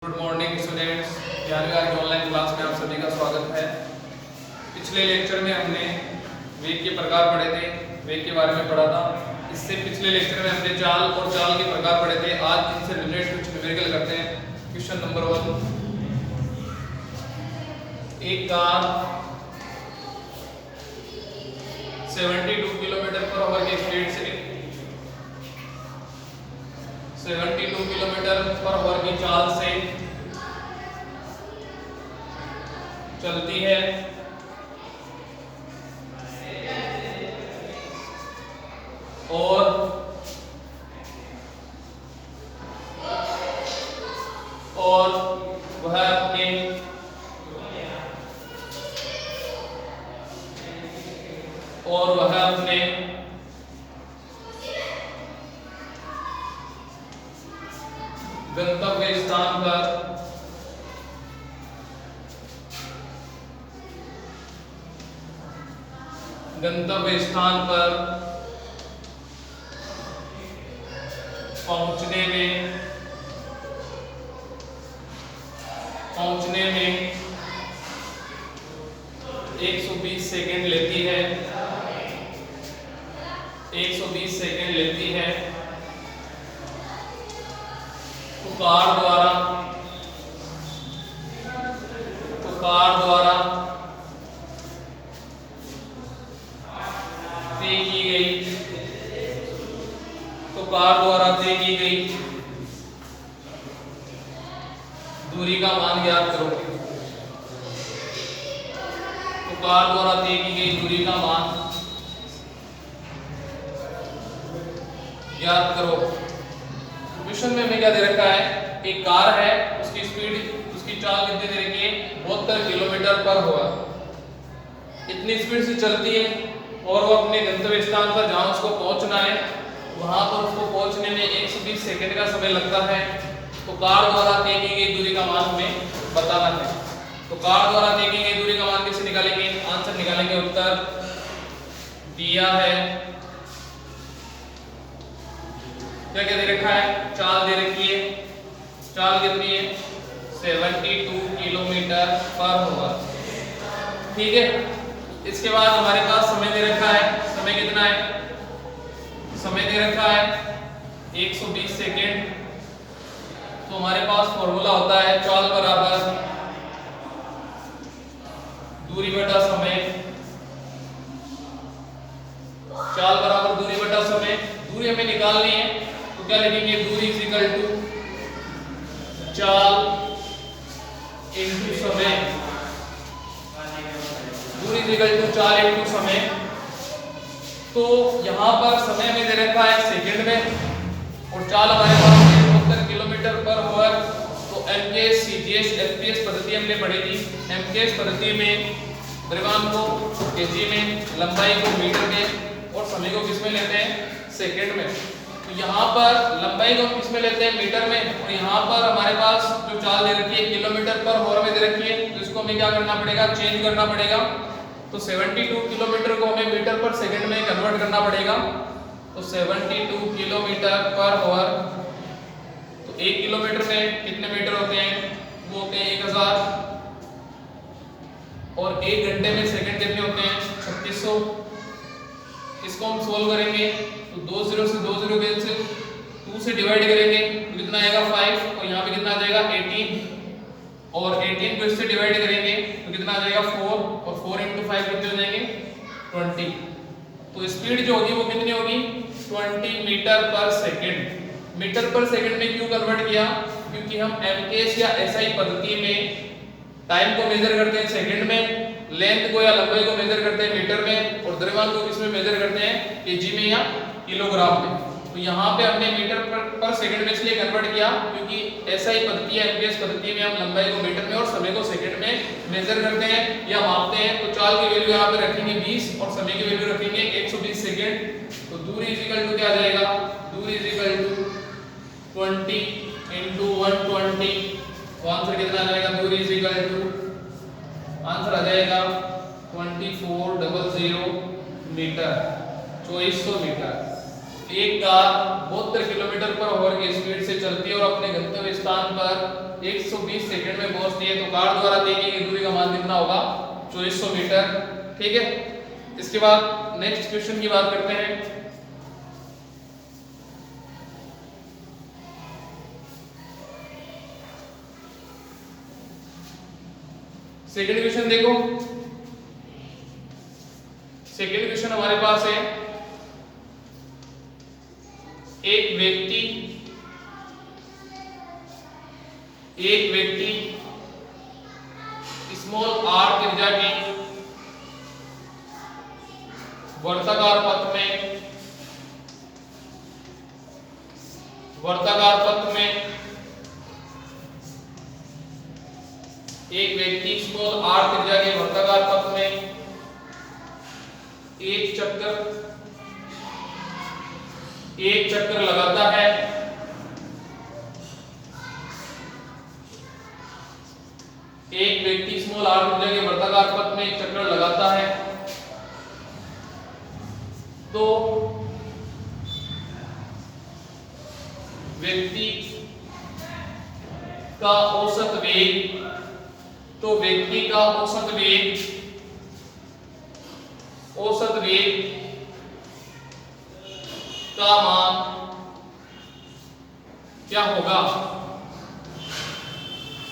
Good morning students, 11वीं आज online class में आप सभी का स्वागत है। पिछले लेक्चर में हमने वेग के प्रकार पढ़े थे, वेग के बारे में पढ़ा था। इससे पिछले लेक्चर में हमने चाल और चाल के प्रकार पढ़े थे। आज इनसे रिलेटेड कुछ न्यूमेरिकल करते हैं। क्वेश्चन नंबर 1, एक कार 72 किलोमीटर पर आवर की स्पीड से 72 किलोमीटर पर आवर की चाल से चलती है और वह अपने गंतव्य स्थान पर पहुंचने में 120 सेकंड लेती है। 120 सेकंड लेती है। तो कार द्वारा तय की गई दूरी का मान ज्ञात करो। तो कार द्वारा तय की गई दूरी का मान ज्ञात करो। क्वेश्चन में हमें क्या दे रखा है? एक कार है, उसकी स्पीड, उसकी चाल कितनी दे रखी है? 72 किलोमीटर पर आवर। इतनी स्पीड से चलती है और वो अपने गंतव्य स्थान पर जहां उसको पहुंचना है वहां पर उसको पहुंचने में 120 सेकंड का समय लगता है। तो कार द्वारा तय की गई दूरी का मान हमें बताना है। तो कार द्वारा तय की गई दूरी का मान कैसे निकालेंगे? आंसर निकालेंगे। उत्तर दिया है, क्या क्या दे रखा है? चाल दे रखी है। चाल कितनी है? 72 किलोमीटर पर आवर। ठीक है। इसके बाद हमारे पास समय दे रखा है। समय कितना है? समय दे रखा है 120 सेकेंड। तो हमारे पास फॉर्मूला होता है चाल बराबर दूरी बटा समय। चाल बराबर दूरी बटा समय। दूरी हमें निकालनी है तो क्या लिखेंगे? दूरी इज इक्वल टू चाल इनटू समय। दूरी इज इक्वल टू चाल इनटू समय। तो यहाँ पर समय में दे रखा है सेकंड में और चाल हमारे पास 72 किलोमीटर पर आवर। तो एमकेएस, सीजीएस, एफपीएस पद्धति हमने पढ़ी थी। एमकेएस पद्धति में द्रव्यमान को केजी में, लंबाई को मीटर में और समय को किस में लेते हैं? सेकंड में। तो यहाँ पर लंबाई को किस में लेते हैं? मीटर में। और यहाँ पर हमारे पास जो चाल दे रखी है किलोमीटर पर आवर में दे रखी है, तो इसको हमें क्या करना पड़ेगा? चेंज करना पड़ेगा। तो 72 किलोमीटर को हमें मीटर पर सेकंड में कन्वर्ट करना पड़ेगा। तो 72 किलोमीटर पर आवर। तो 1 किलोमीटर में कितने मीटर होते हैं? वो होते हैं 1000। और 1 घंटे में सेकंड कितने होते हैं? 3600। इसको हम सोल्व करेंगे तो 2 0 से 2 0 कैंसिल, 2 से डिवाइड करेंगे तो कितना आएगा? 5। और यहाँ पे कितना आ जाएगा? 18। और 18 को इससे डिवाइड करेंगे तो कितना आ जाएगा? 4। और 4 × 5 कितने हो जाएंगे? 20। तो स्पीड जो होगी वो कितनी होगी? 20 मीटर पर सेकंड। मीटर पर सेकंड में क्यों कन्वर्ट किया? क्योंकि हम एमकेएस या एसआई पद्धति में टाइम को मेजर करते हैं सेकंड में, लेंथ को या लंबाई को मेजर करते हैं मीटर में और द्रव्यमान को किसमें मेजर करते हैं? केजी में या किलोग्राम में। तो यहाँ पे हमने मीटर पर सेकंड में इसलिए कन्वर्ट किया क्योंकि एसआई पद्धति या एमकेएस पद्धति में हम लंबाई को मीटर में और समय को सेकंड में मेजर करते हैं या मापते हैं। तो चाल की वैल्यू यहाँ पे रखेंगे 20 और समय की वैल्यू रखेंगे 120 सेकंड। तो दूरी इज इक्वल टू क्या आ जाएगा? दूरी इज इक्वल टू 20 × 120। तो आंसर कितना आ जाएगा? दूरी इज इक्वल टू, आंसर आ जाएगा 2400 मीटर, 2400 मीटर। एक कार 72 किलोमीटर पर आवर की स्पीड से चलती है और अपने गंतव्य स्थान पर 120 सेकंड में पहुंचती है, तो कार द्वारा दी गई दूरी का मान कितना होगा? 2400 मीटर। ठीक है, इसके बाद नेक्स्ट क्वेश्चन की बात करते हैं। सेकंड क्वेश्चन देखो, सेकंड क्वेश्चन हमारे पास है, एक व्यक्ति स्मॉल r त्रिज्या की वर्ताकार पथ में एक व्यक्ति स्मॉल r त्रिज्या के वर्ताकार पथ में एक चक्कर लगाता है। एक व्यक्ति स्मॉल r त्रिज्या के वर्ताकार पथ में एक चक्कर लगाता है, तो व्यक्ति का औसत वेग का मान क्या होगा?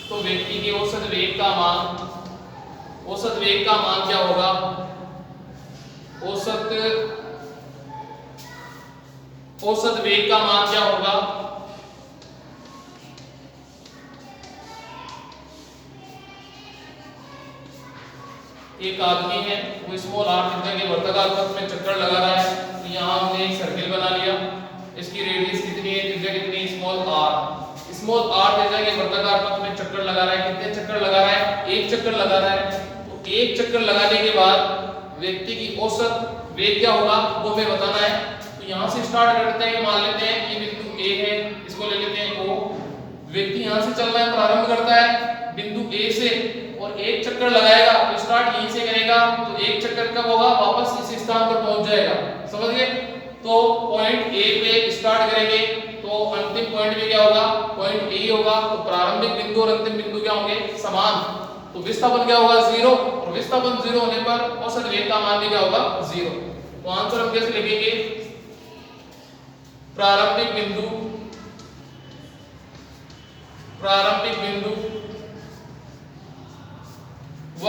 तो व्यक्ति के औसत वेग का मान क्या होगा? औसत वेग का मान क्या होगा? एक आदमी है, वो स्मॉल r त्रिज्या के वर्ताकार पथ में चक्कर लगा रहा है। तो यहाँ हमने एक सर्किल बना लिया, इसकी रेडियस कितनी है, त्रिज्या कितनी है? स्मॉल r त्रिज्या के वर्ताकार पथ में चक्कर लगा रहा है। कितने चक्कर लगा रहा है? एक चक्कर लगा रहा है। तो एक चक्कर लगाने के बाद व्यक्ति की औसत वेग क्या होगा वो हमें बताना है। तो यहाँ से स्टार्ट करते हैं, मान लेते हैं ये बिंदु A है, इसको ले लेते हैं O। व्यक्ति यहाँ से चलना है, प्रारंभ करता है बिंदु A से और एक चक्कर लगाएगा, तो स्टार्ट यहीं से करेगा। तो एक चक्कर कब होगा? वापस इसी स्थान पर पहुंच जाएगा। समझ गए? तो पॉइंट A पे स्टार्ट करेंगे तो अंतिम पॉइंट पे क्या होगा? पॉइंट A होगा। तो प्रारंभिक बिंदु और अंतिम बिंदु क्या होंगे? समान। तो विस्थापन क्या होगा? 0। और विस्थापन 0 होने पर औसत वेग का मान भी क्या होगा? 0। तो आंसर हम कैसे लिखेंगे? प्रारंभिक बिंदु व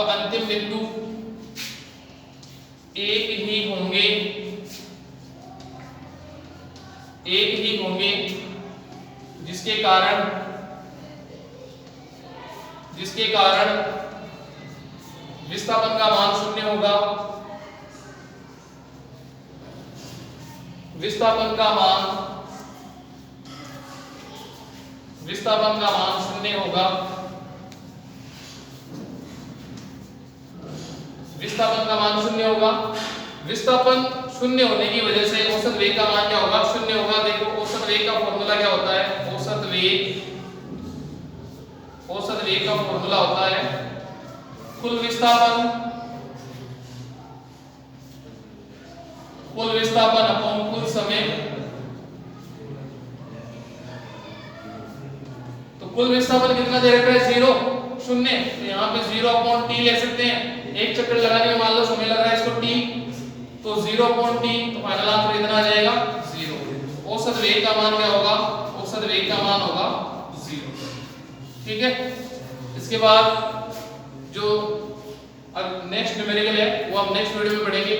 अंतिम बिंदु एक ही होंगे, जिसके कारण विस्थापन का मान 0 होगा। विस्थापन का मान 0 होगा। विस्थापन का मान 0 होगा। विस्थापन 0 होने की वजह से औसत वेग का मान क्या होगा? 0 होगा। देखो औसत वेग का फॉर्मूला क्या होता है? औसत वेग का फॉर्मूला होता है कुल विस्थापन अपॉन कुल समय। तो कुल विस्थापन कितना दे रखा है? 0 0। तो यहाँ पे 0 अपॉन t ले सकते हैं। एक चक्कर लगाने में मान लो समय लग रहा है इसको t, तो 0 अपॉन t, तो फाइनल आंसर इतना आ जाएगा 0। औसत वेग का मान क्या होगा? औसत वेग का मान होगा 0। ठीक है, इसके बाद जो नेक्स्ट न्यूमेरिकल है वो हम नेक्स्ट वीडियो में पढ़ेंगे।